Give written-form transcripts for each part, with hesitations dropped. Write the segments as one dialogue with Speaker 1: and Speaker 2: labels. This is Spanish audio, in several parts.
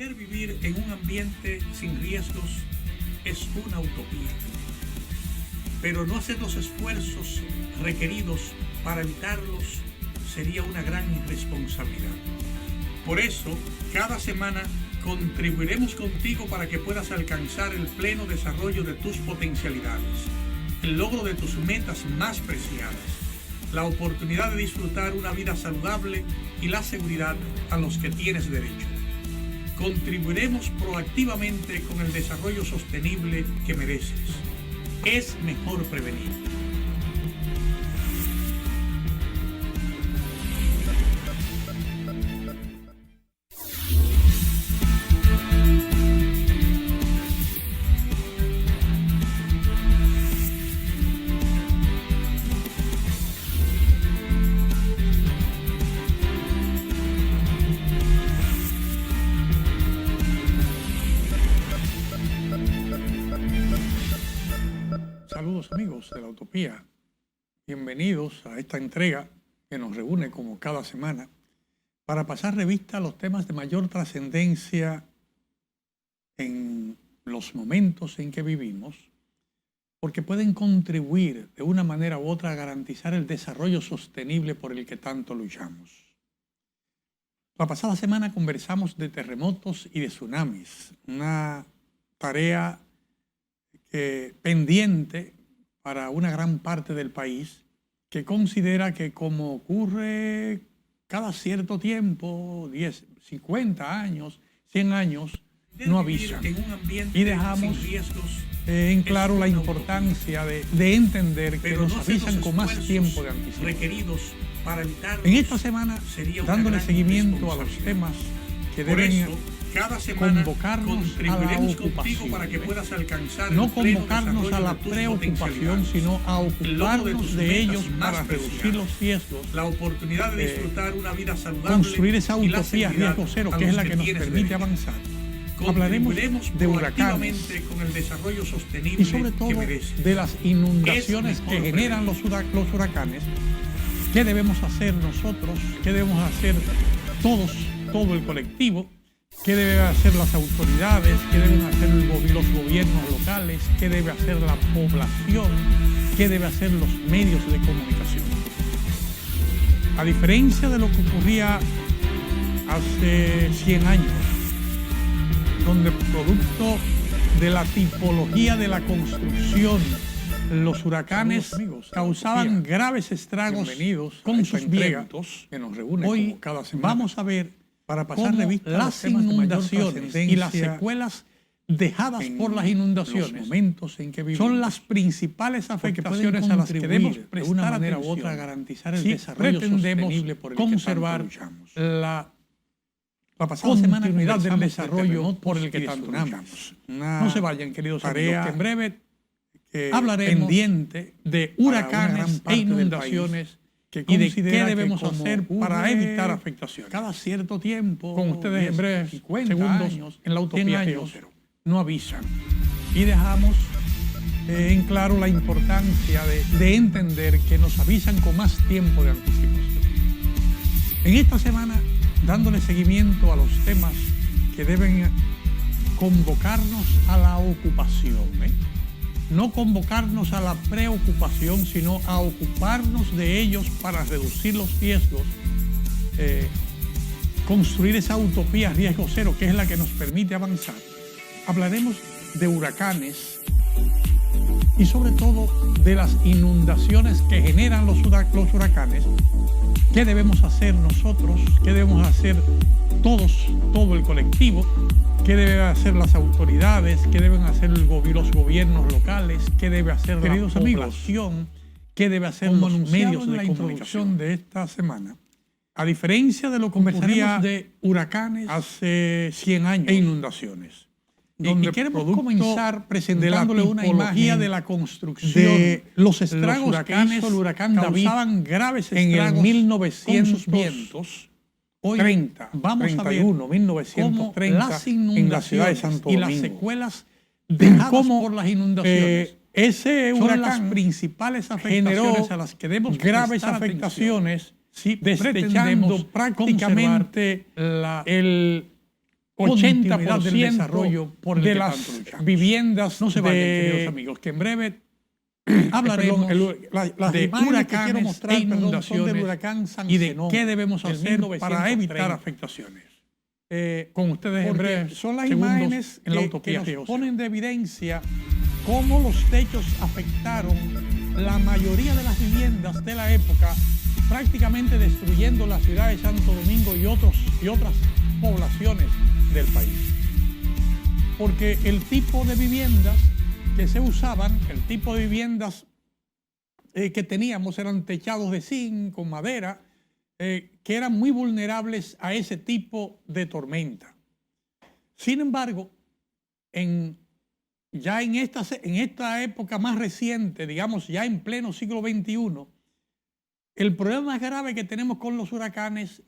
Speaker 1: Pretender vivir en un ambiente sin riesgos es una utopía, pero no hacer los esfuerzos requeridos para evitarlos sería una gran irresponsabilidad. Por eso, cada semana contribuiremos contigo para que puedas alcanzar el pleno desarrollo de tus potencialidades, el logro de tus metas más preciadas, la oportunidad de disfrutar una vida saludable y la seguridad a los que tienes derecho. Contribuiremos proactivamente con el desarrollo sostenible que mereces. Es mejor prevenir. Saludos amigos de la Utopía, bienvenidos a esta entrega que nos reúne como cada semana para pasar revista a los temas de mayor trascendencia en los momentos en que vivimos, porque pueden contribuir de una manera u otra a garantizar el desarrollo sostenible por el que tanto luchamos. La pasada semana conversamos de terremotos y de tsunamis, una tarea pendiente para una gran parte del país que considera que como ocurre cada cierto tiempo, 10, 50 años, 100 años, no avisan. Y dejamos en claro la importancia de entender que nos avisan con más tiempo de anticipación. En esta semana, dándole seguimiento a los temas que deben cada semana convocarnos a la ocupación, para que puedas alcanzar no convocarnos a la preocupación, sino a ocuparnos de ellos para reducir los riesgos, la oportunidad de disfrutar una vida saludable, construir esa utopía riesgo cero, que es la que nos permite avanzar. Hablaremos de huracanes con el desarrollo sostenible y sobre todo de las inundaciones que generan los huracanes. ¿Qué debemos hacer nosotros? ¿Qué debemos hacer todo el colectivo? ¿Qué deben hacer las autoridades? ¿Qué deben hacer los gobiernos locales? ¿Qué debe hacer la población? ¿Qué deben hacer los medios de comunicación? A diferencia de lo que ocurría hace 100 años, donde producto de la tipología de la construcción, los huracanes causaban graves estragos con sus vientos, que nos reúne hoy cada semana. Vamos a ver para pasar revista las inundaciones y las secuelas dejadas por las inundaciones son las principales afectaciones a las que debemos prestar de una manera u otra a garantizar el desarrollo sostenible por el conservar la pasada semana continuidad del desarrollo por el que tanto luchamos. No se vayan, queridos amigos, que en breve hablaremos pendiente de huracanes e inundaciones y de qué debemos hacer para evitar afectaciones. Cada cierto tiempo, con ustedes en breve 50 segundos años, en la utopía cero, no avisan. Y dejamos en claro la importancia de entender que nos avisan con más tiempo de anticipación. En esta semana, dándole seguimiento a los temas que deben convocarnos a la ocupación, no convocarnos a la preocupación, sino a ocuparnos de ellos para reducir los riesgos, construir esa utopía riesgo cero, que es la que nos permite avanzar. Hablaremos de huracanes y sobre todo de las inundaciones que generan los huracanes. ¿Qué debemos hacer nosotros? ¿Qué debemos hacer todo el colectivo? ¿Qué deben hacer las autoridades? ¿Qué deben hacer los gobiernos locales? ¿Qué debe hacer la población? ¿Qué debe hacer los medios de comunicación de esta semana? A diferencia de lo que ocurría de huracanes hace 100 años e inundaciones, donde queremos comenzar presentándole una imagen de la construcción de los estragos que hizo el huracán David, causaban graves estragos en el 1900. Hoy 30, vamos 31, a ver 1930 las inundaciones en la ciudad de Santo Domingo y las secuelas dejadas por las inundaciones. Ese huracán son las principales afectaciones a las que debemos graves afectaciones, despechando prácticamente el 80% del desarrollo por de las viviendas. No se vayan, queridos amigos, que en breve hablaremos de huracanes e inundaciones del huracán San y de qué debemos hacer para evitar afectaciones. Con ustedes en breve son las imágenes en la utopía que nos ponen de evidencia cómo los techos afectaron la mayoría de las viviendas de la época, prácticamente destruyendo la ciudad de Santo Domingo y otras poblaciones del país. Porque el tipo de viviendas que se usaban, el tipo de viviendas que teníamos eran techados de zinc, con madera, que eran muy vulnerables a ese tipo de tormenta. Sin embargo, ya en esta época más reciente, digamos ya en pleno siglo XXI, el problema más grave que tenemos con los huracanes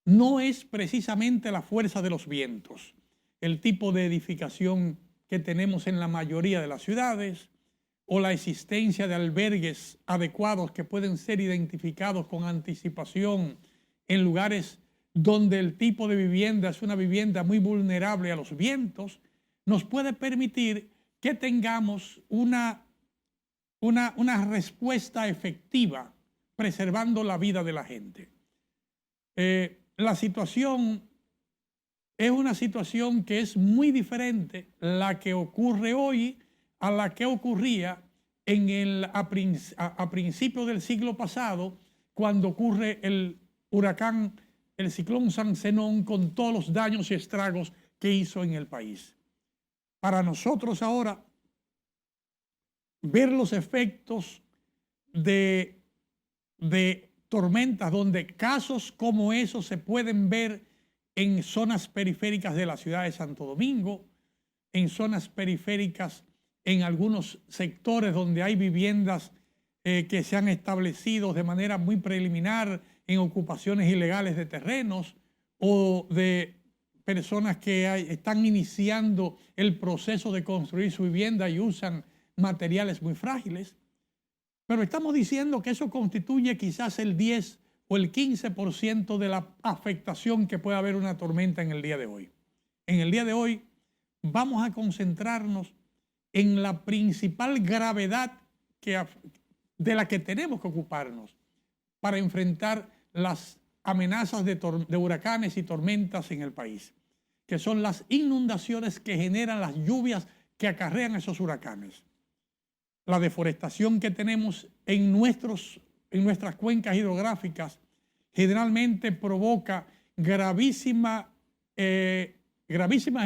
Speaker 1: no es precisamente la fuerza de los vientos, el tipo de edificación que tenemos en la mayoría de las ciudades o la existencia de albergues adecuados que pueden ser identificados con anticipación en lugares donde el tipo de vivienda es una vivienda muy vulnerable a los vientos, nos puede permitir que tengamos una respuesta efectiva preservando la vida de la gente. La situación es una situación que es muy diferente la que ocurre hoy a la que ocurría a principios del siglo pasado, cuando ocurre el ciclón San Zenón, con todos los daños y estragos que hizo en el país. Para nosotros ahora, ver los efectos de tormentas, donde casos como esos se pueden ver en zonas periféricas de la ciudad de Santo Domingo, en zonas periféricas, en algunos sectores donde hay viviendas que se han establecido de manera muy preliminar en ocupaciones ilegales de terrenos, o de personas que están iniciando el proceso de construir su vivienda y usan materiales muy frágiles. Pero estamos diciendo que eso constituye quizás el 10 o el 15% de la afectación que puede haber una tormenta en el día de hoy. En el día de hoy vamos a concentrarnos en la principal gravedad de la que tenemos que ocuparnos para enfrentar las amenazas de huracanes y tormentas en el país, que son las inundaciones que generan las lluvias que acarrean esos huracanes. La deforestación que tenemos en nuestras cuencas hidrográficas generalmente provoca gravísimas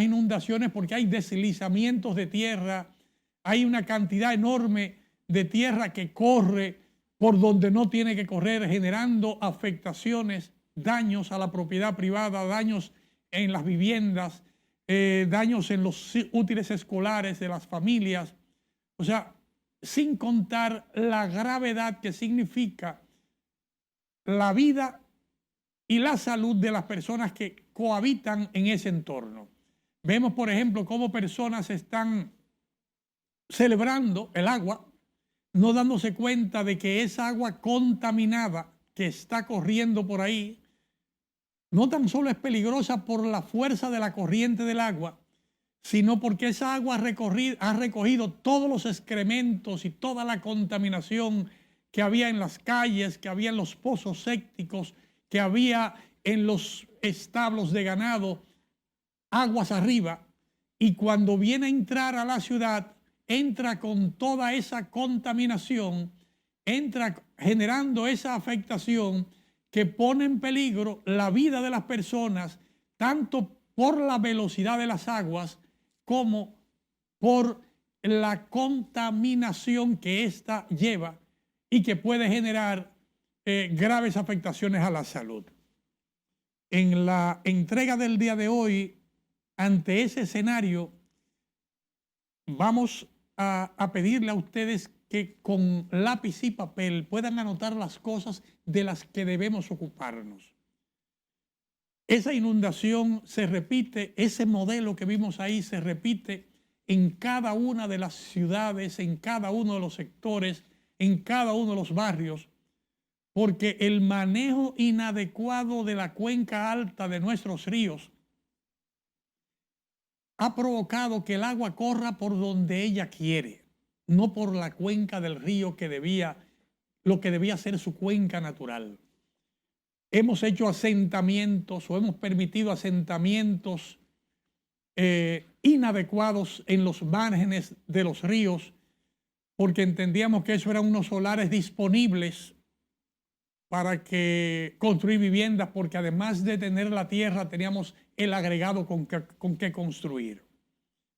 Speaker 1: inundaciones, porque hay deslizamientos de tierra, hay una cantidad enorme de tierra que corre por donde no tiene que correr, generando afectaciones, daños a la propiedad privada, daños en las viviendas, daños en los útiles escolares de las familias. O sea, sin contar la gravedad que significa la vida y la salud de las personas que cohabitan en ese entorno. Vemos, por ejemplo, cómo personas están celebrando el agua, no dándose cuenta de que esa agua contaminada que está corriendo por ahí no tan solo es peligrosa por la fuerza de la corriente del agua, sino porque esa agua ha recogido todos los excrementos y toda la contaminación que había en las calles, que había en los pozos sépticos, que había en los establos de ganado, aguas arriba, y cuando viene a entrar a la ciudad, entra con toda esa contaminación, entra generando esa afectación que pone en peligro la vida de las personas, tanto por la velocidad de las aguas como por la contaminación que ésta lleva y que puede generar graves afectaciones a la salud. En la entrega del día de hoy, ante ese escenario, vamos a pedirle a ustedes que con lápiz y papel puedan anotar las cosas de las que debemos ocuparnos. Esa inundación se repite, ese modelo que vimos ahí se repite en cada una de las ciudades, en cada uno de los sectores, en cada uno de los barrios, porque el manejo inadecuado de la cuenca alta de nuestros ríos ha provocado que el agua corra por donde ella quiere, no por la cuenca del río lo que debía ser su cuenca natural. Hemos hecho asentamientos o hemos permitido asentamientos inadecuados en los márgenes de los ríos porque entendíamos que eso eran unos solares disponibles para que construir viviendas, porque además de tener la tierra teníamos el agregado con que construir.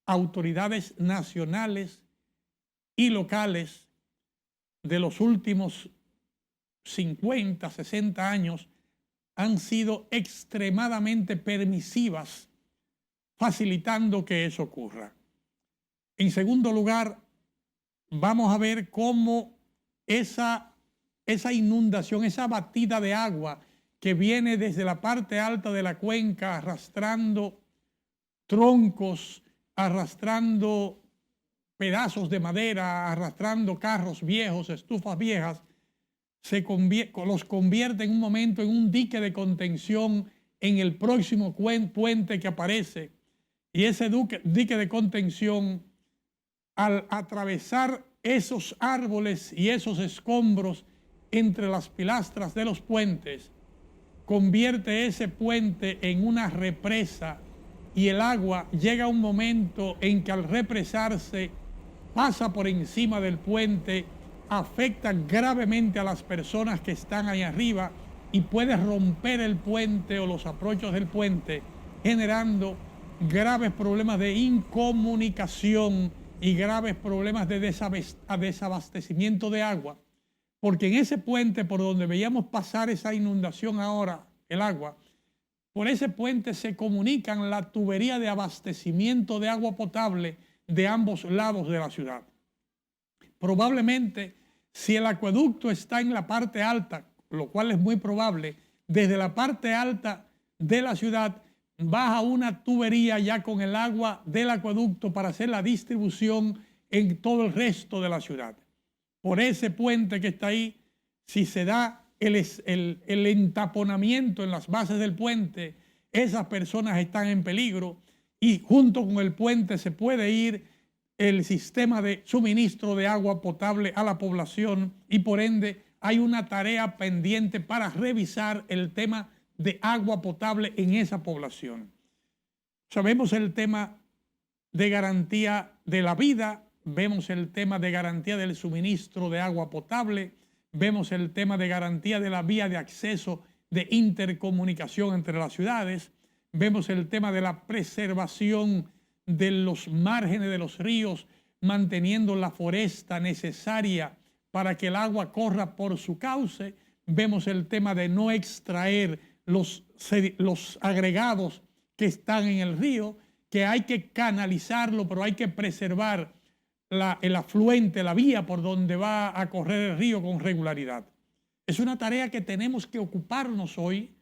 Speaker 1: Autoridades nacionales y locales de los últimos 50, 60 años han sido extremadamente permisivas, facilitando que eso ocurra. En segundo lugar, vamos a ver cómo esa inundación, esa batida de agua que viene desde la parte alta de la cuenca arrastrando troncos, arrastrando pedazos de madera, arrastrando carros viejos, estufas viejas, los convierte en un momento en un dique de contención en el próximo puente que aparece. Y ese dique de contención, al atravesar esos árboles y esos escombros entre las pilastras de los puentes, convierte ese puente en una represa y el agua llega a un momento en que al represarse pasa por encima del puente, afecta gravemente a las personas que están ahí arriba y puede romper el puente o los aprochos del puente, generando graves problemas de incomunicación y graves problemas de desabastecimiento de agua, porque en ese puente por donde veíamos pasar esa inundación ahora, el agua, por ese puente se comunican la tubería de abastecimiento de agua potable de ambos lados de la ciudad. Probablemente, si el acueducto está en la parte alta, lo cual es muy probable, desde la parte alta de la ciudad baja una tubería ya con el agua del acueducto para hacer la distribución en todo el resto de la ciudad. Por ese puente que está ahí, si se da el entaponamiento en las bases del puente, esas personas están en peligro y junto con el puente se puede ir el sistema de suministro de agua potable a la población y por ende hay una tarea pendiente para revisar el tema de agua potable en esa población. Sabemos el tema de garantía de la vida, vemos el tema de garantía del suministro de agua potable, vemos el tema de garantía de la vía de acceso de intercomunicación entre las ciudades, vemos el tema de la preservación de los márgenes de los ríos, manteniendo la foresta necesaria para que el agua corra por su cauce, vemos el tema de no extraer los agregados que están en el río, que hay que canalizarlo, pero hay que preservar el afluente, la vía por donde va a correr el río con regularidad. Es una tarea que tenemos que ocuparnos hoy,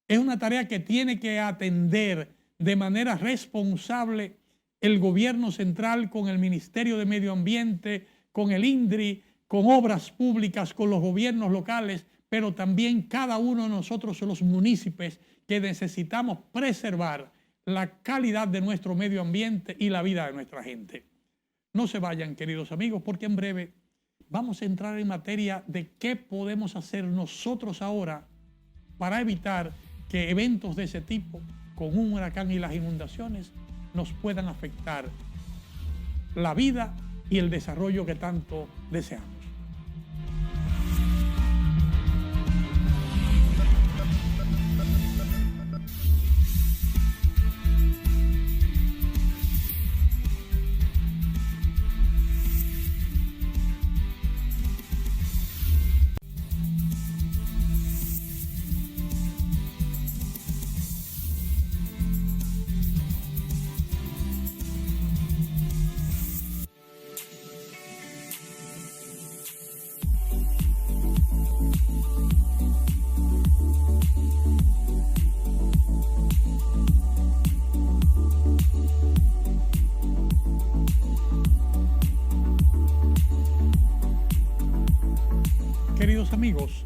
Speaker 1: es una tarea que tiene que atender de manera responsable el gobierno central con el Ministerio de Medio Ambiente, con el INDRI, con obras públicas, con los gobiernos locales, pero también cada uno de nosotros, los municipios, que necesitamos preservar la calidad de nuestro medio ambiente y la vida de nuestra gente. No se vayan, queridos amigos, porque en breve vamos a entrar en materia de qué podemos hacer nosotros ahora para evitar que eventos de ese tipo, con un huracán y las inundaciones, nos puedan afectar la vida y el desarrollo que tanto deseamos. Queridos amigos,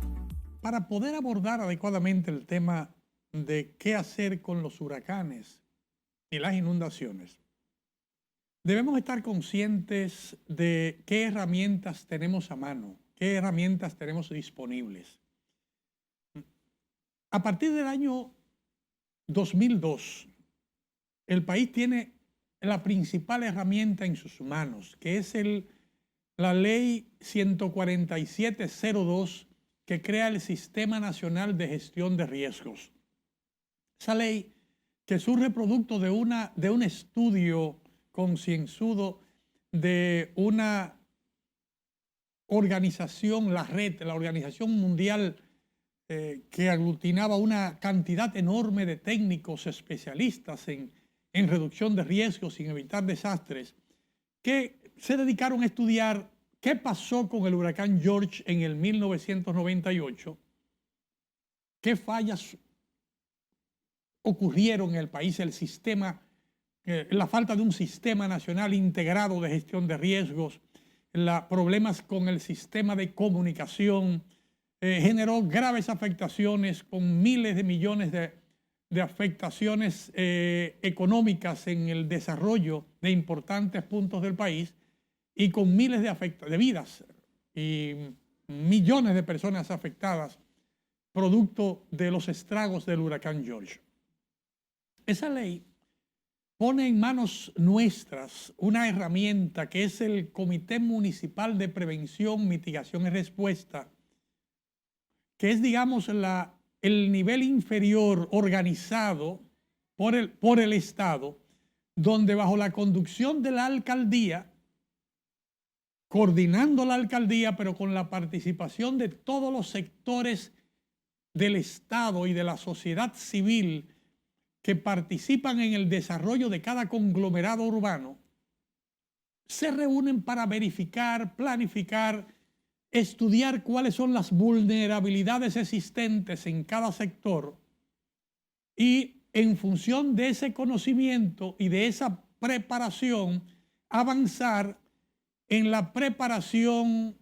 Speaker 1: para poder abordar adecuadamente el tema de qué hacer con los huracanes y las inundaciones, debemos estar conscientes de qué herramientas tenemos a mano, qué herramientas tenemos disponibles. A partir del año 2002, el país tiene la principal herramienta en sus manos, que es la ley 14702, que crea el Sistema Nacional de Gestión de Riesgos. Esa ley, que surge producto de un estudio concienzudo de una organización, la Organización Mundial, que aglutinaba una cantidad enorme de técnicos especialistas en reducción de riesgos y en evitar desastres, que se dedicaron a estudiar qué pasó con el huracán George en el 1998, qué fallas ocurrieron en el país, el sistema, la falta de un sistema nacional integrado de gestión de riesgos, problemas con el sistema de comunicación, generó graves afectaciones con miles de millones de afectaciones económicas en el desarrollo de importantes puntos del país y con miles de vidas y millones de personas afectadas producto de los estragos del huracán George. Esa ley pone en manos nuestras una herramienta que es el Comité Municipal de Prevención, Mitigación y Respuesta, que es, digamos, el nivel inferior organizado por el Estado, donde bajo la conducción de la alcaldía, coordinando la alcaldía, pero con la participación de todos los sectores del Estado y de la sociedad civil que participan en el desarrollo de cada conglomerado urbano, se reúnen para verificar, planificar, estudiar cuáles son las vulnerabilidades existentes en cada sector y en función de ese conocimiento y de esa preparación, avanzar en la preparación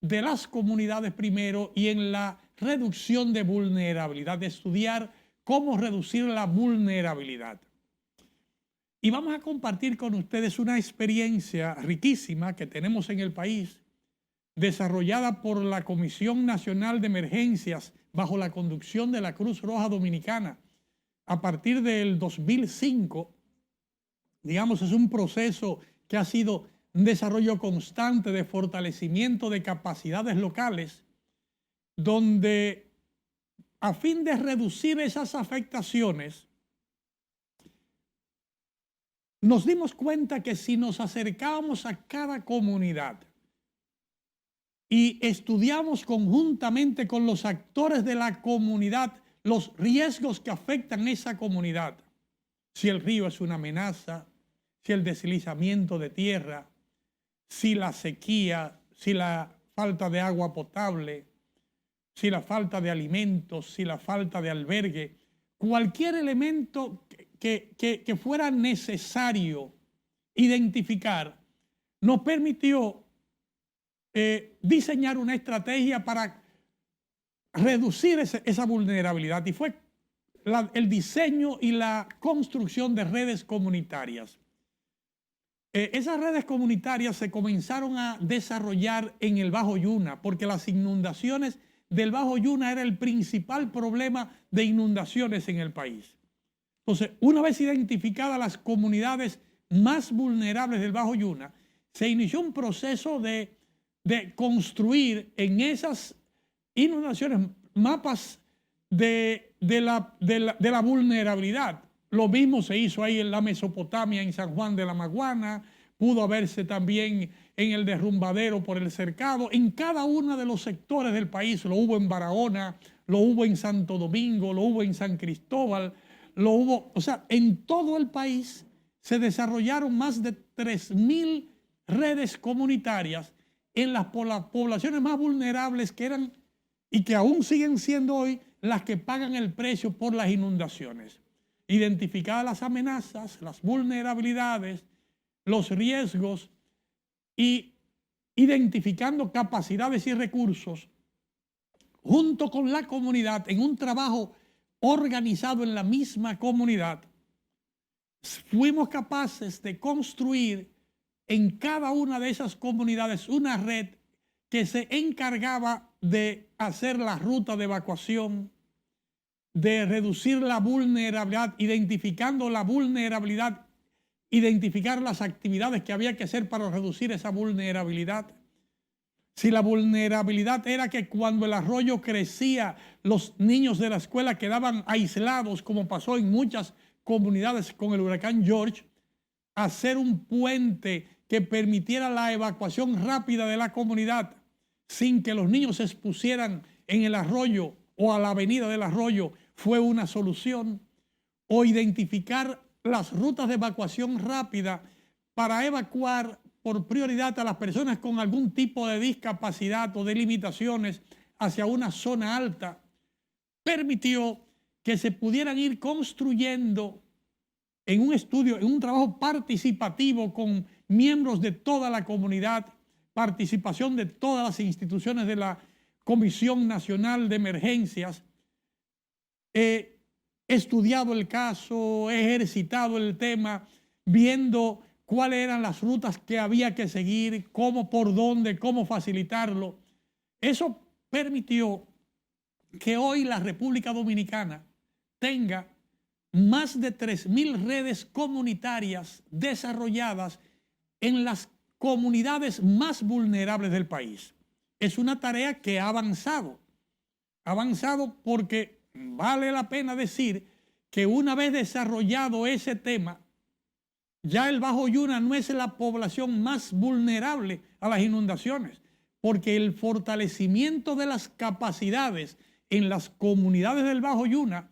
Speaker 1: de las comunidades primero y en la reducción de vulnerabilidad, de estudiar cómo reducir la vulnerabilidad. Y vamos a compartir con ustedes una experiencia riquísima que tenemos en el país, desarrollada por la Comisión Nacional de Emergencias bajo la conducción de la Cruz Roja Dominicana. A partir del 2005, digamos, es un proceso que ha sido un desarrollo constante de fortalecimiento de capacidades locales, donde a fin de reducir esas afectaciones, nos dimos cuenta que si nos acercábamos a cada comunidad y estudiamos conjuntamente con los actores de la comunidad los riesgos que afectan a esa comunidad, si el río es una amenaza, si el deslizamiento de tierra, si la sequía, si la falta de agua potable, si la falta de alimentos, si la falta de albergue, cualquier elemento que fuera necesario identificar, nos permitió diseñar una estrategia para reducir esa vulnerabilidad, y fue el diseño y la construcción de redes comunitarias. Esas redes comunitarias se comenzaron a desarrollar en el Bajo Yuna, porque las inundaciones del Bajo Yuna era el principal problema de inundaciones en el país. Entonces, una vez identificadas las comunidades más vulnerables del Bajo Yuna, se inició un proceso de construir en esas inundaciones mapas de la vulnerabilidad. Lo mismo se hizo ahí en la Mesopotamia, en San Juan de la Maguana, pudo haberse también en el Derrumbadero por el Cercado. En cada uno de los sectores del país, lo hubo en Barahona, lo hubo en Santo Domingo, lo hubo en San Cristóbal, lo hubo, o sea, en todo el país se desarrollaron más de 3.000 redes comunitarias en las poblaciones más vulnerables que eran y que aún siguen siendo hoy las que pagan el precio por las inundaciones. Identificadas las amenazas, las vulnerabilidades, los riesgos y identificando capacidades y recursos, junto con la comunidad, en un trabajo organizado en la misma comunidad, fuimos capaces de construir en cada una de esas comunidades una red que se encargaba de hacer la ruta de evacuación, de reducir la vulnerabilidad, identificando la vulnerabilidad, identificar las actividades que había que hacer para reducir esa vulnerabilidad. Si la vulnerabilidad era que cuando el arroyo crecía, los niños de la escuela quedaban aislados, como pasó en muchas comunidades con el huracán George, hacer un puente que permitiera la evacuación rápida de la comunidad sin que los niños se expusieran en el arroyo o a la avenida del arroyo fue una solución. O identificar las rutas de evacuación rápida para evacuar por prioridad a las personas con algún tipo de discapacidad o de limitaciones hacia una zona alta, permitió que se pudieran ir construyendo en un estudio, en un trabajo participativo con miembros de toda la comunidad, participación de todas las instituciones de la Comisión Nacional de Emergencias. He estudiado el caso, he ejercitado el tema, viendo cuáles eran las rutas que había que seguir, cómo, por dónde, cómo facilitarlo. Eso permitió que hoy la República Dominicana tenga más de 3.000 redes comunitarias desarrolladas en las comunidades más vulnerables del país. Es una tarea que ha avanzado porque vale la pena decir que una vez desarrollado ese tema, ya el Bajo Yuna no es la población más vulnerable a las inundaciones, porque el fortalecimiento de las capacidades en las comunidades del Bajo Yuna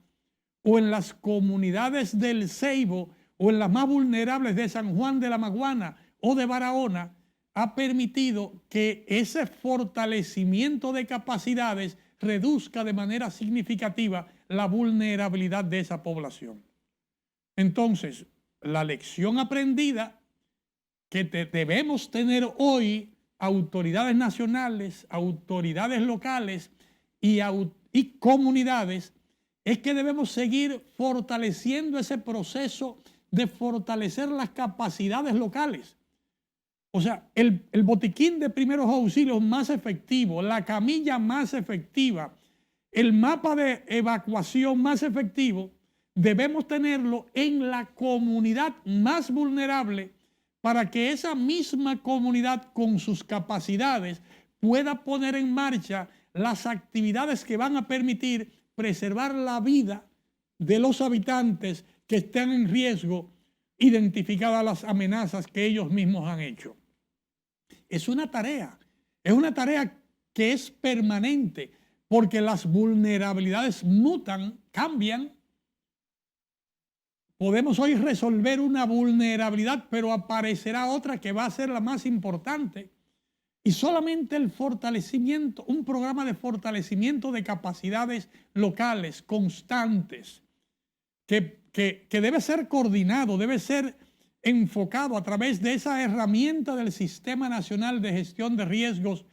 Speaker 1: o en las comunidades del Ceibo o en las más vulnerables de San Juan de la Maguana o de Barahona ha permitido que ese fortalecimiento de capacidades reduzca de manera significativa la vulnerabilidad de esa población. Entonces, la lección aprendida que debemos tener hoy autoridades nacionales, autoridades locales y comunidades es que debemos seguir fortaleciendo ese proceso de fortalecer las capacidades locales. O sea, el botiquín de primeros auxilios más efectivo, la camilla más efectiva, el mapa de evacuación más efectivo, debemos tenerlo en la comunidad más vulnerable para que esa misma comunidad con sus capacidades pueda poner en marcha las actividades que van a permitir preservar la vida de los habitantes que están en riesgo, identificadas las amenazas que ellos mismos han hecho. Es una tarea que es permanente porque las vulnerabilidades mutan, cambian. Podemos hoy resolver una vulnerabilidad, pero aparecerá otra que va a ser la más importante. Y solamente el fortalecimiento, un programa de fortalecimiento de capacidades locales constantes, que debe ser coordinado, debe ser enfocado a través de esa herramienta del Sistema Nacional de Gestión de Riesgos,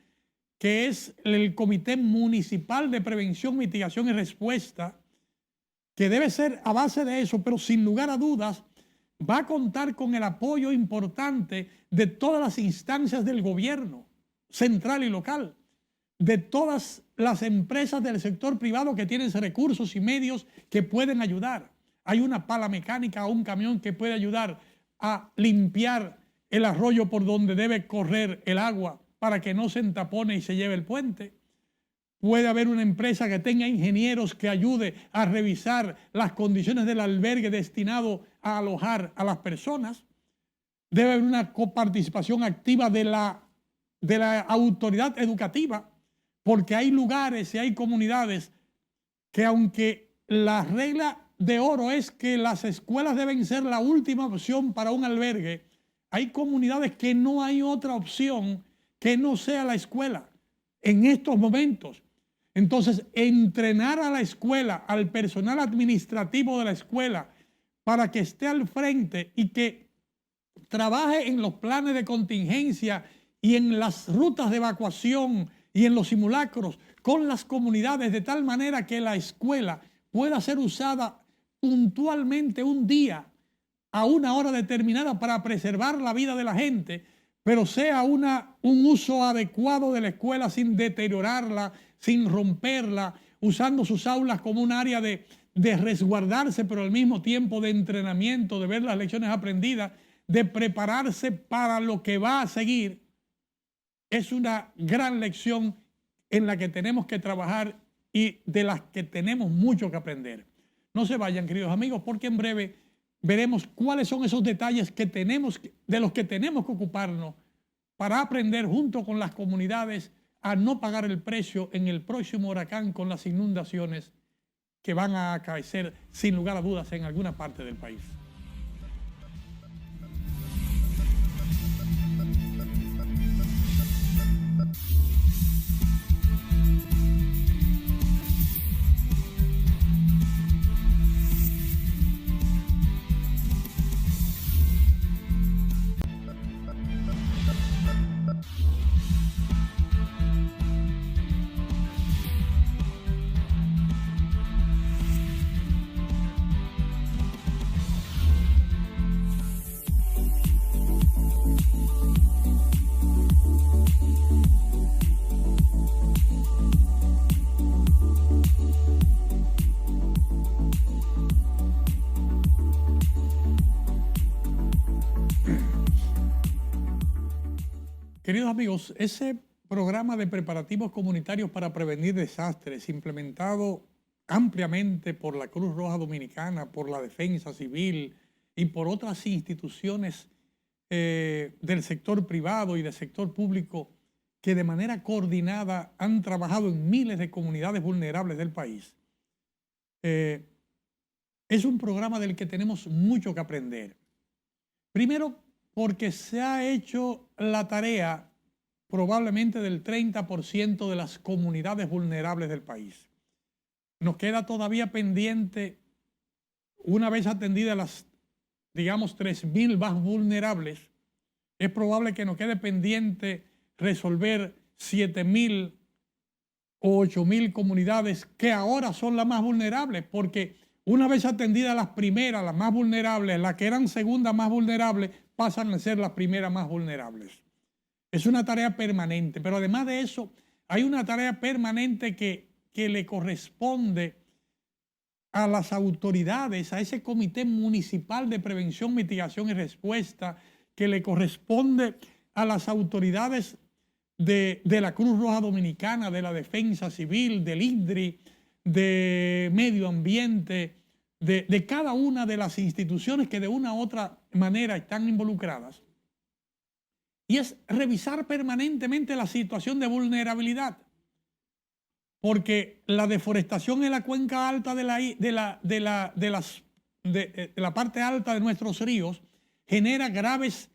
Speaker 1: que es el Comité Municipal de Prevención, Mitigación y Respuesta, que debe ser a base de eso, pero sin lugar a dudas va a contar con el apoyo importante de todas las instancias del gobierno central y local, de todas las empresas del sector privado que tienen recursos y medios que pueden ayudar. Hay una pala mecánica o un camión que puede ayudar a limpiar el arroyo por donde debe correr el agua para que no se entapone y se lleve el puente. Puede haber una empresa que tenga ingenieros que ayude a revisar las condiciones del albergue destinado a alojar a las personas. Debe haber una coparticipación activa de la autoridad educativa, porque hay lugares y hay comunidades que, aunque la regla de oro es que las escuelas deben ser la última opción para un albergue, hay comunidades que no hay otra opción que no sea la escuela en estos momentos. Entonces, entrenar a la escuela, al personal administrativo de la escuela, para que esté al frente y que trabaje en los planes de contingencia y en las rutas de evacuación y en los simulacros con las comunidades, de tal manera que la escuela pueda ser usada puntualmente un día a una hora determinada para preservar la vida de la gente, pero sea un uso adecuado de la escuela sin deteriorarla, sin romperla, usando sus aulas como un área de resguardarse, pero al mismo tiempo de entrenamiento, de ver las lecciones aprendidas, de prepararse para lo que va a seguir. Es una gran lección en la que tenemos que trabajar y de las que tenemos mucho que aprender. No se vayan, queridos amigos, porque en breve veremos cuáles son esos detalles de los que tenemos que ocuparnos para aprender junto con las comunidades a no pagar el precio en el próximo huracán con las inundaciones que van a acaecer sin lugar a dudas en alguna parte del país. Queridos amigos, ese programa de preparativos comunitarios para prevenir desastres, implementado ampliamente por la Cruz Roja Dominicana, por la Defensa Civil y por otras instituciones del sector privado y del sector público que de manera coordinada han trabajado en miles de comunidades vulnerables del país, es un programa del que tenemos mucho que aprender. Primero, porque se ha hecho la tarea probablemente del 30% de las comunidades vulnerables del país. Nos queda todavía pendiente, una vez atendidas las, digamos, 3.000 más vulnerables, es probable que nos quede pendiente resolver 7.000 o 8.000 comunidades que ahora son las más vulnerables, porque una vez atendidas las primeras, las más vulnerables, las que eran segundas más vulnerables, pasan a ser las primeras más vulnerables. Es una tarea permanente, pero además de eso, hay una tarea permanente que le corresponde a las autoridades, a ese Comité Municipal de Prevención, Mitigación y Respuesta, que le corresponde a las autoridades de la Cruz Roja Dominicana, de la Defensa Civil, del INDRI, de Medio Ambiente, de cada una de las instituciones que de una u otra manera están involucradas. Y es revisar permanentemente la situación de vulnerabilidad. Porque la deforestación en la cuenca alta de la parte alta de nuestros ríos genera graves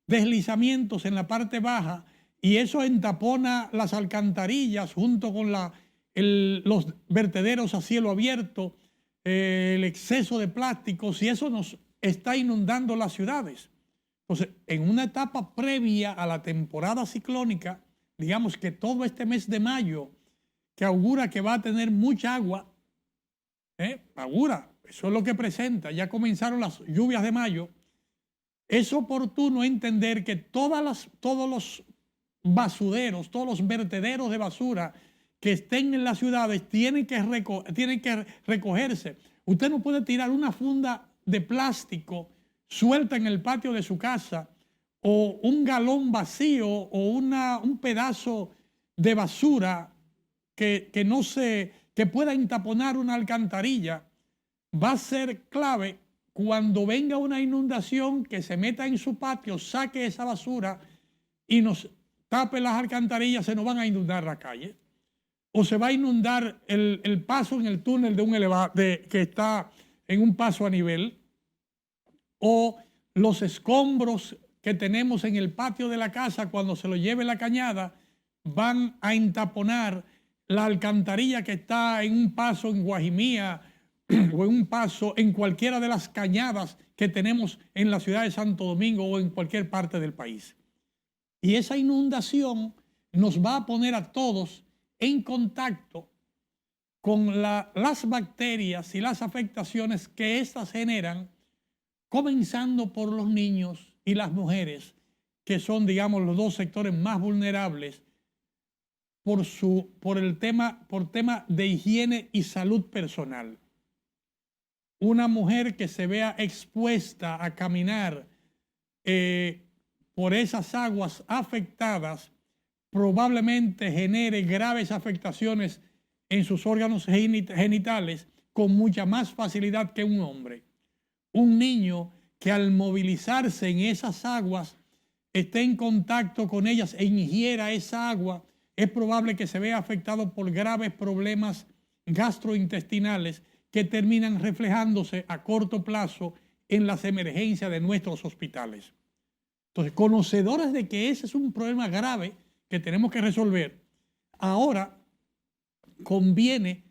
Speaker 1: deslizamientos en la parte baja y eso entapona las alcantarillas junto con los vertederos a cielo abierto, el exceso de plásticos, y eso nos está inundando las ciudades. Entonces, en una etapa previa a la temporada ciclónica, digamos que todo este mes de mayo, que augura que va a tener mucha agua, augura, eso es lo que presenta, ya comenzaron las lluvias de mayo, es oportuno entender que todos los basureros, todos los vertederos de basura que estén en las ciudades tienen que recogerse. Usted no puede tirar una funda de plástico suelta en el patio de su casa o un galón vacío o un pedazo de basura que pueda entaponar una alcantarilla. Va a ser clave cuando venga una inundación que se meta en su patio, saque esa basura y nos tape las alcantarillas, se nos van a inundar la calle. O se va a inundar el paso en el túnel de un elevador que está en un paso a nivel. O los escombros que tenemos en el patio de la casa cuando se lo lleve la cañada van a entaponar la alcantarilla que está en un paso en Guajimía o en un paso en cualquiera de las cañadas que tenemos en la ciudad de Santo Domingo o en cualquier parte del país. Y esa inundación nos va a poner a todos en contacto con las bacterias y las afectaciones que éstas generan comenzando por los niños y las mujeres, que son, digamos, los dos sectores más vulnerables por tema de higiene y salud personal. Una mujer que se vea expuesta a caminar por esas aguas afectadas probablemente genere graves afectaciones en sus órganos genitales con mucha más facilidad que un hombre. Un niño que al movilizarse en esas aguas esté en contacto con ellas e ingiera esa agua, es probable que se vea afectado por graves problemas gastrointestinales que terminan reflejándose a corto plazo en las emergencias de nuestros hospitales. Entonces, conocedores de que ese es un problema grave que tenemos que resolver, ahora conviene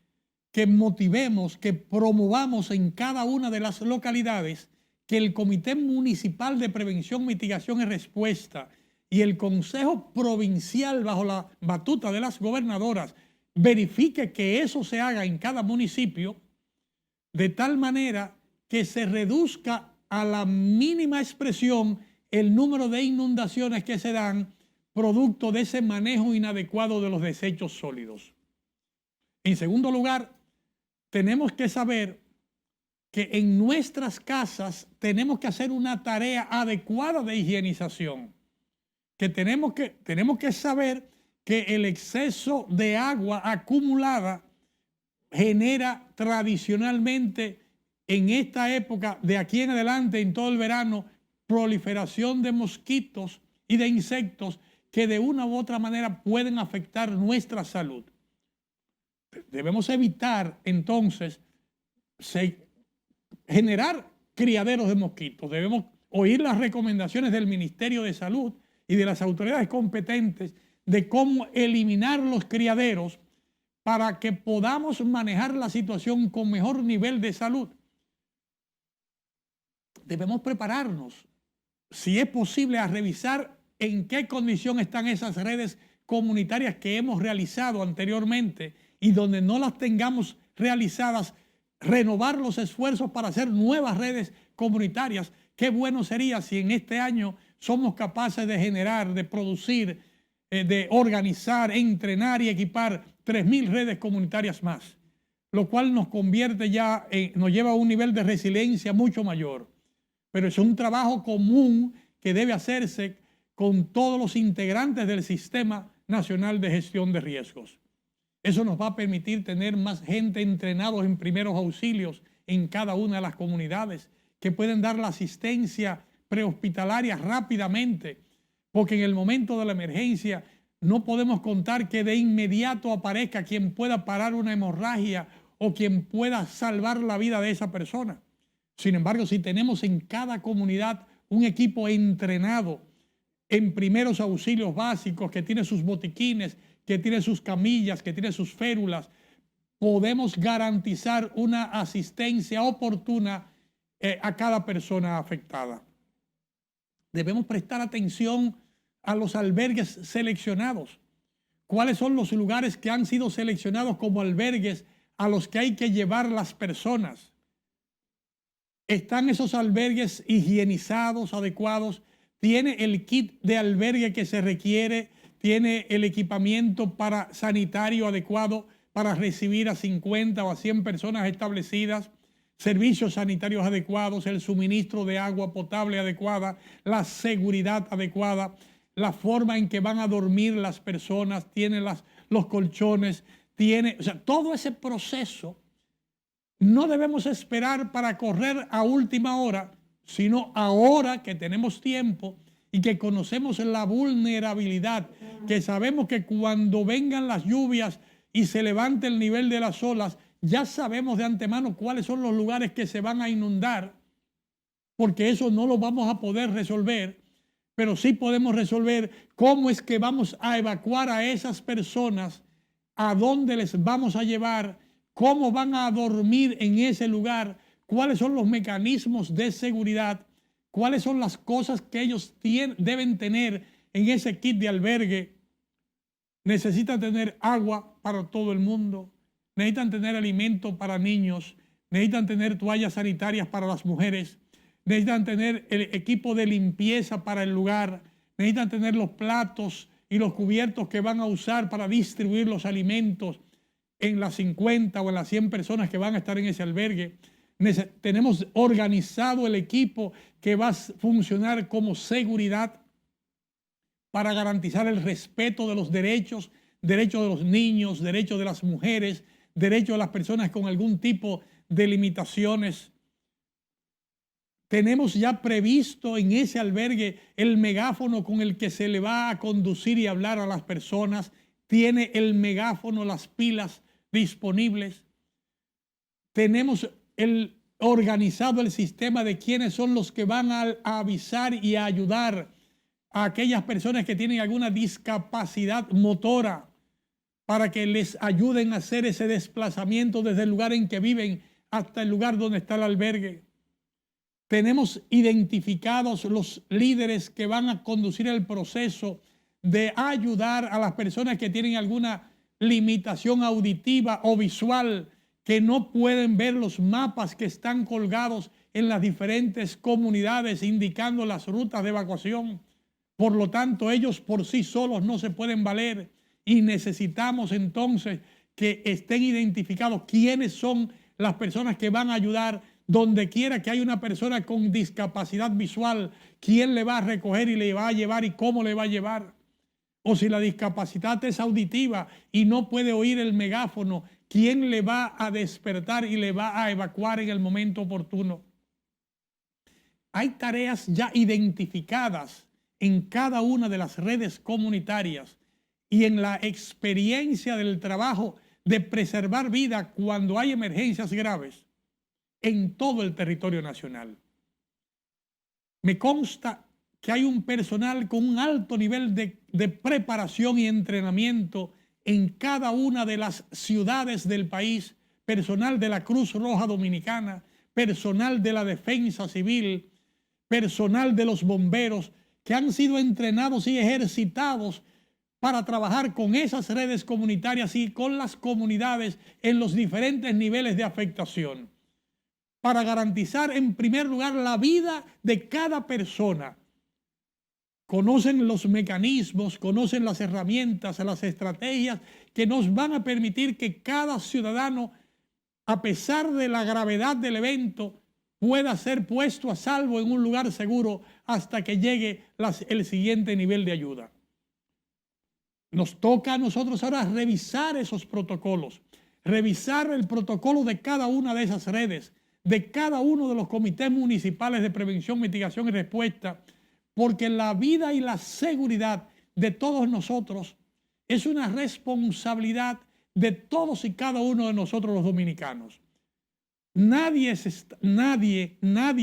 Speaker 1: que motivemos, que promovamos en cada una de las localidades que el Comité Municipal de Prevención, Mitigación y Respuesta y el Consejo Provincial bajo la batuta de las gobernadoras verifique que eso se haga en cada municipio de tal manera que se reduzca a la mínima expresión el número de inundaciones que se dan producto de ese manejo inadecuado de los desechos sólidos. En segundo lugar, tenemos que saber que en nuestras casas tenemos que hacer una tarea adecuada de higienización, que tenemos que saber que el exceso de agua acumulada genera tradicionalmente en esta época, de aquí en adelante, en todo el verano, proliferación de mosquitos y de insectos que de una u otra manera pueden afectar nuestra salud. Debemos evitar entonces generar criaderos de mosquitos. Debemos oír las recomendaciones del Ministerio de Salud y de las autoridades competentes de cómo eliminar los criaderos para que podamos manejar la situación con mejor nivel de salud. Debemos prepararnos, si es posible, a revisar en qué condición están esas redes comunitarias que hemos realizado anteriormente y donde no las tengamos realizadas, renovar los esfuerzos para hacer nuevas redes comunitarias. Qué bueno sería si en este año somos capaces de generar, de producir, de organizar, entrenar y equipar 3.000 redes comunitarias más, lo cual nos convierte ya, nos lleva a un nivel de resiliencia mucho mayor. Pero es un trabajo común que debe hacerse con todos los integrantes del Sistema Nacional de Gestión de Riesgos. Eso nos va a permitir tener más gente entrenados en primeros auxilios en cada una de las comunidades que pueden dar la asistencia prehospitalaria rápidamente, porque en el momento de la emergencia no podemos contar que de inmediato aparezca quien pueda parar una hemorragia o quien pueda salvar la vida de esa persona. Sin embargo, si tenemos en cada comunidad un equipo entrenado en primeros auxilios básicos, que tiene sus botiquines, que tiene sus camillas, que tiene sus férulas, podemos garantizar una asistencia oportuna a cada persona afectada. Debemos prestar atención a los albergues seleccionados. ¿Cuáles son los lugares que han sido seleccionados como albergues a los que hay que llevar las personas? ¿Están esos albergues higienizados, adecuados? ¿Tiene el kit de albergue que se requiere? ¿Tiene el equipamiento sanitario adecuado para recibir a 50 o a 100 personas establecidas? Servicios sanitarios adecuados, el suministro de agua potable adecuada, la seguridad adecuada, la forma en que van a dormir las personas, tiene los colchones, o sea, todo ese proceso. No debemos esperar para correr a última hora, sino ahora que tenemos tiempo y que conocemos la vulnerabilidad, que sabemos que cuando vengan las lluvias y se levante el nivel de las olas, ya sabemos de antemano cuáles son los lugares que se van a inundar, porque eso no lo vamos a poder resolver, pero sí podemos resolver cómo es que vamos a evacuar a esas personas, a dónde les vamos a llevar, cómo van a dormir en ese lugar, cuáles son los mecanismos de seguridad, cuáles son las cosas que ellos deben tener en ese kit de albergue. Necesitan tener agua para todo el mundo, necesitan tener alimento para niños, necesitan tener toallas sanitarias para las mujeres, necesitan tener el equipo de limpieza para el lugar, necesitan tener los platos y los cubiertos que van a usar para distribuir los alimentos en las 50 o en las 100 personas que van a estar en ese albergue. Tenemos organizado el equipo que va a funcionar como seguridad para garantizar el respeto de los derechos de los niños, derechos de las mujeres, derechos de las personas con algún tipo de limitaciones. Tenemos ya previsto en ese albergue el megáfono con el que se le va a conducir y hablar a las personas. Tiene el megáfono, las pilas disponibles. Tenemos organizado el sistema de quiénes son los que van a avisar y a ayudar a aquellas personas que tienen alguna discapacidad motora para que les ayuden a hacer ese desplazamiento desde el lugar en que viven hasta el lugar donde está el albergue. Tenemos identificados los líderes que van a conducir el proceso de ayudar a las personas que tienen alguna limitación auditiva o visual, que no pueden ver los mapas que están colgados en las diferentes comunidades indicando las rutas de evacuación. Por lo tanto, ellos por sí solos no se pueden valer y necesitamos entonces que estén identificados quiénes son las personas que van a ayudar. Donde quiera que haya una persona con discapacidad visual, quién le va a recoger y le va a llevar y cómo le va a llevar. O si la discapacidad es auditiva y no puede oír el megáfono, quién le va a despertar y le va a evacuar en el momento oportuno. Hay tareas ya identificadas en cada una de las redes comunitarias y en la experiencia del trabajo de preservar vida cuando hay emergencias graves en todo el territorio nacional. Me consta que hay un personal con un alto nivel de preparación y entrenamiento en cada una de las ciudades del país, personal de la Cruz Roja Dominicana, personal de la Defensa Civil, personal de los bomberos, que han sido entrenados y ejercitados para trabajar con esas redes comunitarias y con las comunidades en los diferentes niveles de afectación, para garantizar en primer lugar la vida de cada persona. Conocen los mecanismos, conocen las herramientas, las estrategias que nos van a permitir que cada ciudadano, a pesar de la gravedad del evento, pueda ser puesto a salvo en un lugar seguro hasta que llegue el siguiente nivel de ayuda. Nos toca a nosotros ahora revisar esos protocolos, revisar el protocolo de cada una de esas redes, de cada uno de los comités municipales de prevención, mitigación y respuesta, porque la vida y la seguridad de todos nosotros es una responsabilidad de todos y cada uno de nosotros los dominicanos. Nadie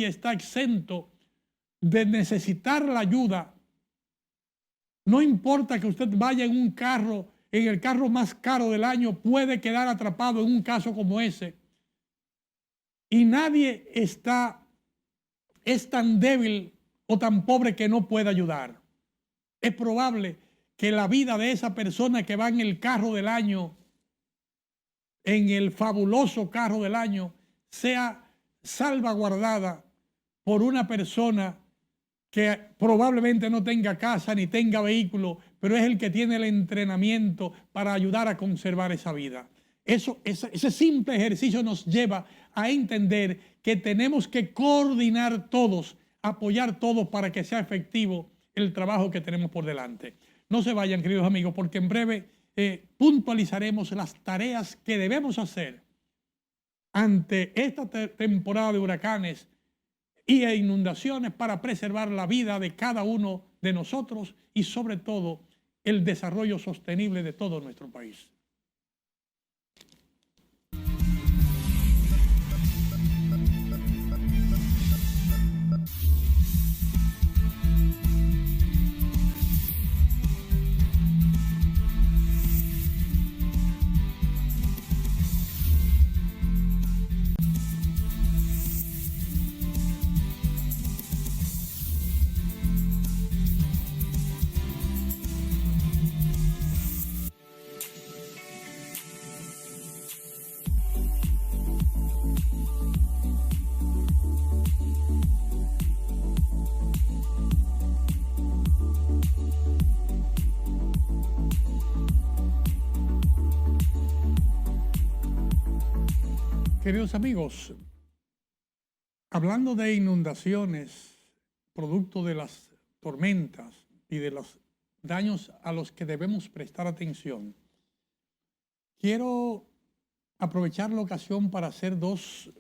Speaker 1: está exento de necesitar la ayuda. No importa que usted vaya en un carro, en el carro más caro del año, puede quedar atrapado en un caso como ese. Y nadie es tan débil o tan pobre que no pueda ayudar. Es probable que la vida de esa persona que va en el carro del año, en el fabuloso carro del año, sea salvaguardada por una persona que probablemente no tenga casa ni tenga vehículo, pero es el que tiene el entrenamiento para ayudar a conservar esa vida. Ese simple ejercicio nos lleva a entender que tenemos que coordinar todos, apoyar todos para que sea efectivo el trabajo que tenemos por delante. No se vayan, queridos amigos, porque en breve puntualizaremos las tareas que debemos hacer ante esta temporada de huracanes y inundaciones para preservar la vida de cada uno de nosotros y sobre todo el desarrollo sostenible de todo nuestro país. Queridos amigos, hablando de inundaciones, producto de las tormentas y de los daños a los que debemos prestar atención, quiero aprovechar la ocasión para hacer dos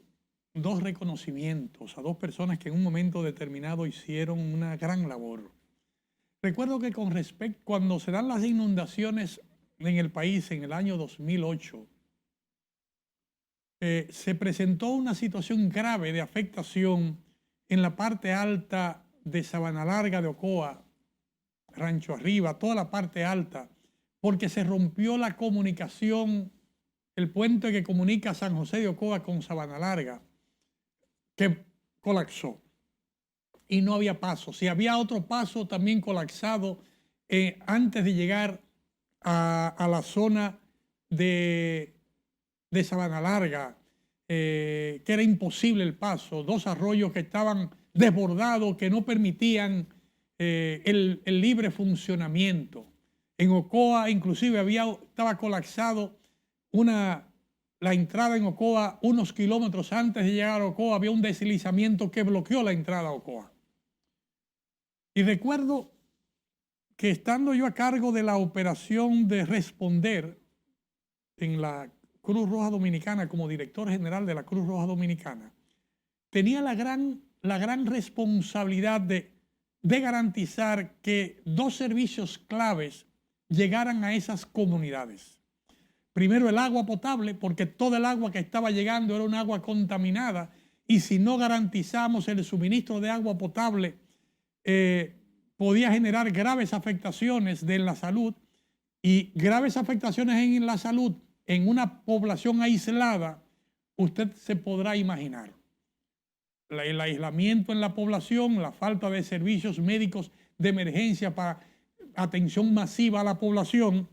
Speaker 1: reconocimientos a dos personas que en un momento determinado hicieron una gran labor. Recuerdo que cuando se dan las inundaciones en el país en el año 2008, se presentó una situación grave de afectación en la parte alta de Sabana Larga de Ocoa, Rancho Arriba, toda la parte alta, porque se rompió la comunicación, el puente que comunica San José de Ocoa con Sabana Larga, que colapsó y no había paso. Si había otro paso también colapsado antes de llegar a la zona de Sabana Larga, que era imposible el paso, dos arroyos que estaban desbordados, que no permitían el libre funcionamiento. En Ocoa inclusive estaba colapsado la entrada en Ocoa. Unos kilómetros antes de llegar a Ocoa había un deslizamiento que bloqueó la entrada a Ocoa. Y recuerdo que estando yo a cargo de la operación de responder en la Cruz Roja Dominicana, como director general de la Cruz Roja Dominicana, tenía la gran responsabilidad de garantizar que dos servicios claves llegaran a esas comunidades. Primero, el agua potable, porque toda el agua que estaba llegando era un agua contaminada, y si no garantizamos el suministro de agua potable, podía generar graves afectaciones de la salud, y graves afectaciones en la salud en una población aislada, usted se podrá imaginar. El aislamiento en la población, la falta de servicios médicos de emergencia para atención masiva a la población,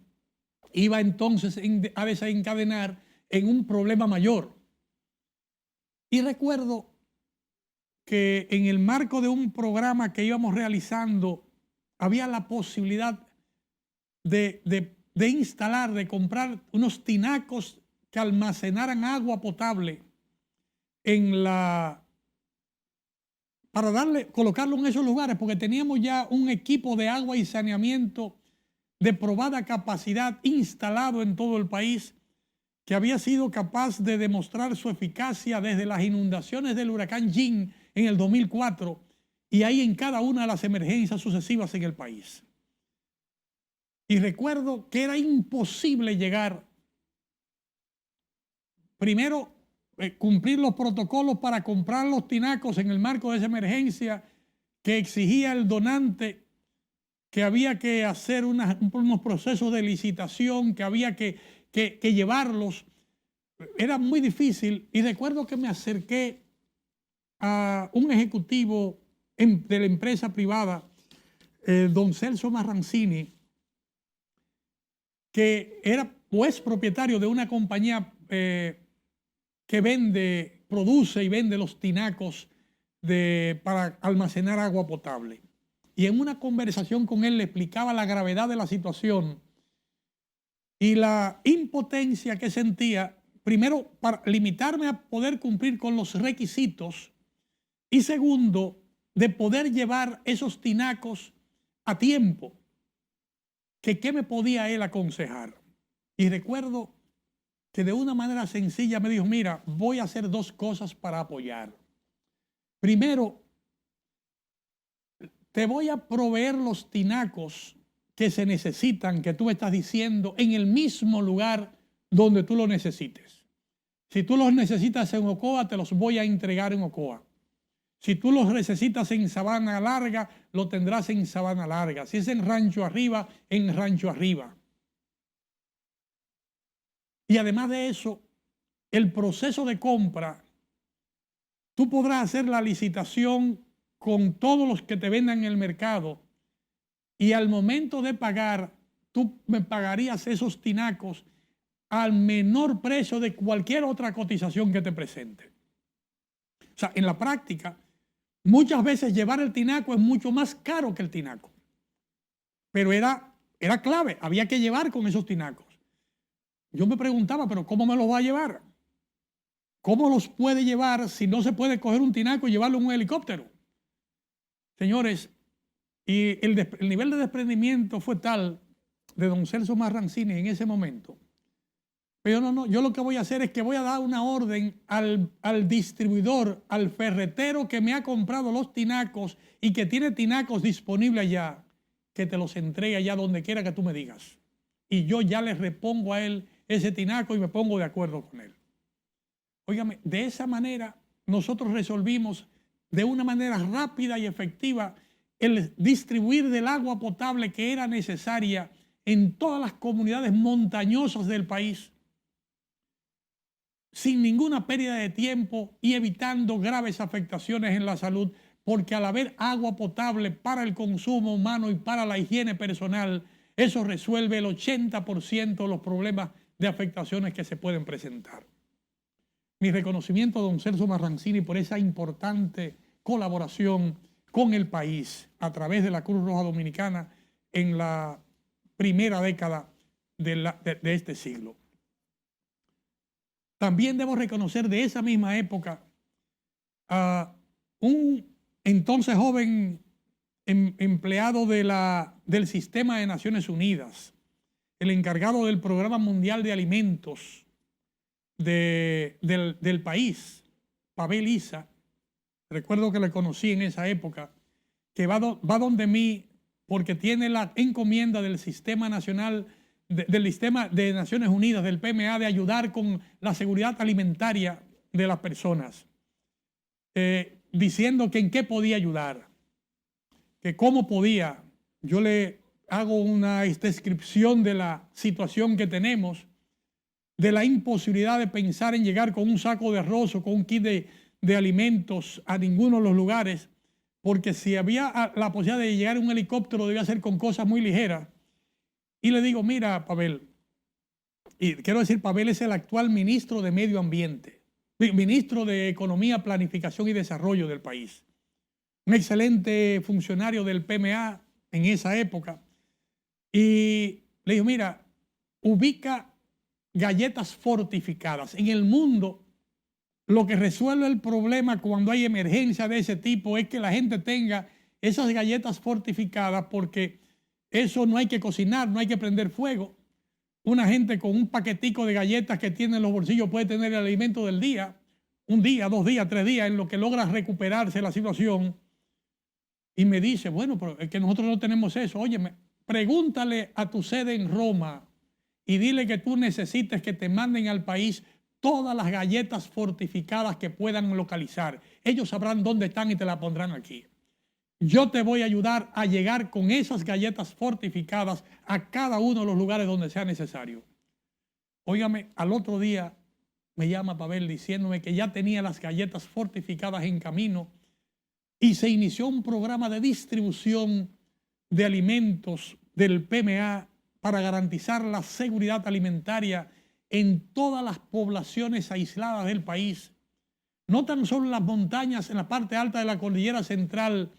Speaker 1: iba entonces a desencadenar en un problema mayor. Y recuerdo que en el marco de un programa que íbamos realizando, había la posibilidad de instalar, de comprar unos tinacos que almacenaran agua potable para colocarlo en esos lugares, porque teníamos ya un equipo de agua y saneamiento de probada capacidad instalado en todo el país, que había sido capaz de demostrar su eficacia desde las inundaciones del huracán Jeanne en el 2004 y ahí en cada una de las emergencias sucesivas en el país. Y recuerdo que era imposible llegar, primero, cumplir los protocolos para comprar los tinacos en el marco de esa emergencia que exigía el donante, que había que hacer unos procesos de licitación, que había que llevarlos. Era muy difícil, y recuerdo que me acerqué a un ejecutivo de la empresa privada, don Celso Marrancini, que era pues propietario de una compañía que produce y vende los tinacos para almacenar agua potable. Y en una conversación con él le explicaba la gravedad de la situación y la impotencia que sentía, primero para limitarme a poder cumplir con los requisitos, y segundo, de poder llevar esos tinacos a tiempo. ¿Qué me podía él aconsejar? Y recuerdo que de una manera sencilla me dijo: mira, voy a hacer dos cosas para apoyar. Primero, te voy a proveer los tinacos que se necesitan, que tú me estás diciendo, en el mismo lugar donde tú los necesites. Si tú los necesitas en Ocoa, te los voy a entregar en Ocoa. Si tú los necesitas en Sabana Larga, lo tendrás en Sabana Larga. Si es en Rancho Arriba, en Rancho Arriba. Y además de eso, el proceso de compra, tú podrás hacer la licitación con todos los que te vendan en el mercado, y al momento de pagar, tú me pagarías esos tinacos al menor precio de cualquier otra cotización que te presente. O sea, en la práctica, muchas veces llevar el tinaco es mucho más caro que el tinaco. Pero era clave, había que llevar con esos tinacos. Yo me preguntaba, ¿pero cómo me los va a llevar? ¿Cómo los puede llevar si no se puede coger un tinaco y llevarlo en un helicóptero? Señores, y el nivel de desprendimiento fue tal de don Celso Marrancini en ese momento. Pero no, yo lo que voy a hacer es que voy a dar una orden al distribuidor, al ferretero que me ha comprado los tinacos y que tiene tinacos disponibles allá, que te los entregue allá donde quiera que tú me digas. Y yo ya le repongo a él ese tinaco y me pongo de acuerdo con él. Óigame, de esa manera nosotros resolvimos de una manera rápida y efectiva el distribuir del agua potable que era necesaria en todas las comunidades montañosas del país, sin ninguna pérdida de tiempo y evitando graves afectaciones en la salud, porque al haber agua potable para el consumo humano y para la higiene personal, eso resuelve el 80% de los problemas de afectaciones que se pueden presentar. Mi reconocimiento a don Celso Marrancini por esa importante colaboración con el país a través de la Cruz Roja Dominicana en la primera década de este siglo. También debo reconocer de esa misma época a un entonces joven empleado del Sistema de Naciones Unidas, el encargado del Programa Mundial de Alimentos del país, Pavel Isa. Recuerdo que le conocí en esa época, que va donde mí porque tiene la encomienda del Sistema Nacional del Sistema de Naciones Unidas, del PMA, de ayudar con la seguridad alimentaria de las personas, diciendo que en qué podía ayudar, que cómo podía. Yo le hago una descripción de la situación que tenemos, de la imposibilidad de pensar en llegar con un saco de arroz o con un kit de alimentos a ninguno de los lugares, porque si había la posibilidad de llegar en un helicóptero debía ser con cosas muy ligeras. Y le digo, mira, Pavel, y quiero decir, Pavel es el actual ministro de Medio Ambiente, ministro de Economía, Planificación y Desarrollo del país. Un excelente funcionario del PMA en esa época. Y le digo, mira, ubica galletas fortificadas. En el mundo, lo que resuelve el problema cuando hay emergencia de ese tipo es que la gente tenga esas galletas fortificadas, porque eso no hay que cocinar, no hay que prender fuego. Una gente con un paquetico de galletas que tiene en los bolsillos puede tener el alimento del día, un día, 2 días, 3 días, en lo que logra recuperarse la situación. Y me dice, bueno, pero es que nosotros no tenemos eso. Óyeme, pregúntale a tu sede en Roma y dile que tú necesites que te manden al país todas las galletas fortificadas que puedan localizar. Ellos sabrán dónde están y te la pondrán aquí. Yo te voy a ayudar a llegar con esas galletas fortificadas a cada uno de los lugares donde sea necesario. Óigame, al otro día me llama Pavel diciéndome que ya tenía las galletas fortificadas en camino y se inició un programa de distribución de alimentos del PMA para garantizar la seguridad alimentaria en todas las poblaciones aisladas del país. No tan solo en las montañas, en la parte alta de la cordillera central,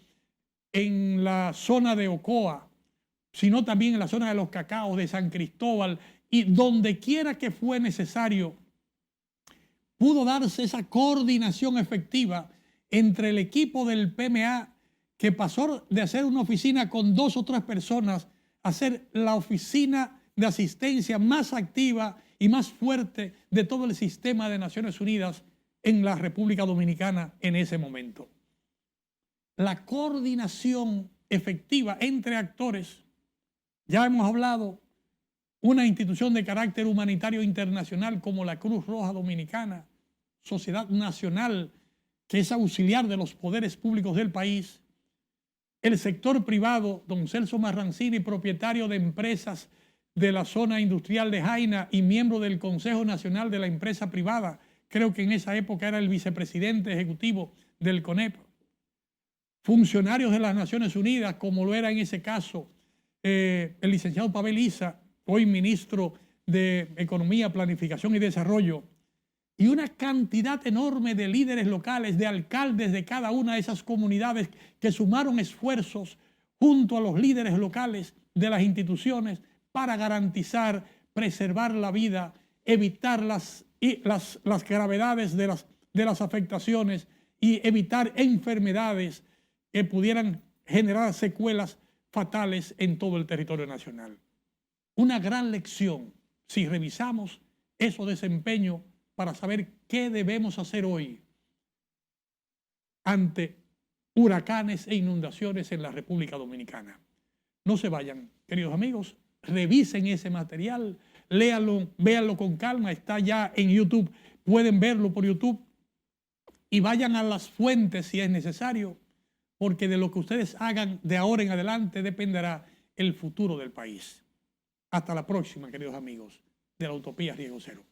Speaker 1: en la zona de Ocoa, sino también en la zona de los Cacaos, de San Cristóbal, y donde quiera que fue necesario, pudo darse esa coordinación efectiva entre el equipo del PMA, que pasó de hacer una oficina con 2 o 3 personas a ser la oficina de asistencia más activa y más fuerte de todo el sistema de Naciones Unidas en la República Dominicana en ese momento. La coordinación efectiva entre actores, ya hemos hablado, una institución de carácter humanitario internacional como la Cruz Roja Dominicana, Sociedad Nacional, que es auxiliar de los poderes públicos del país, el sector privado, don Celso Marrancini, propietario de empresas de la zona industrial de Jaina y miembro del Consejo Nacional de la Empresa Privada, creo que en esa época era el vicepresidente ejecutivo del CONEP, funcionarios de las Naciones Unidas, como lo era en ese caso el licenciado Pavel Isa, hoy ministro de Economía, Planificación y Desarrollo, y una cantidad enorme de líderes locales, de alcaldes de cada una de esas comunidades que sumaron esfuerzos junto a los líderes locales de las instituciones para garantizar, preservar la vida, evitar las y las gravedades de las afectaciones y evitar enfermedades que pudieran generar secuelas fatales en todo el territorio nacional. Una gran lección si revisamos esos desempeños para saber qué debemos hacer hoy ante huracanes e inundaciones en la República Dominicana. No se vayan, queridos amigos, revisen ese material, léanlo, véanlo con calma, está ya en YouTube, pueden verlo por YouTube y vayan a las fuentes si es necesario, porque de lo que ustedes hagan de ahora en adelante dependerá el futuro del país. Hasta la próxima, queridos amigos de la Utopía Riesgo Cero.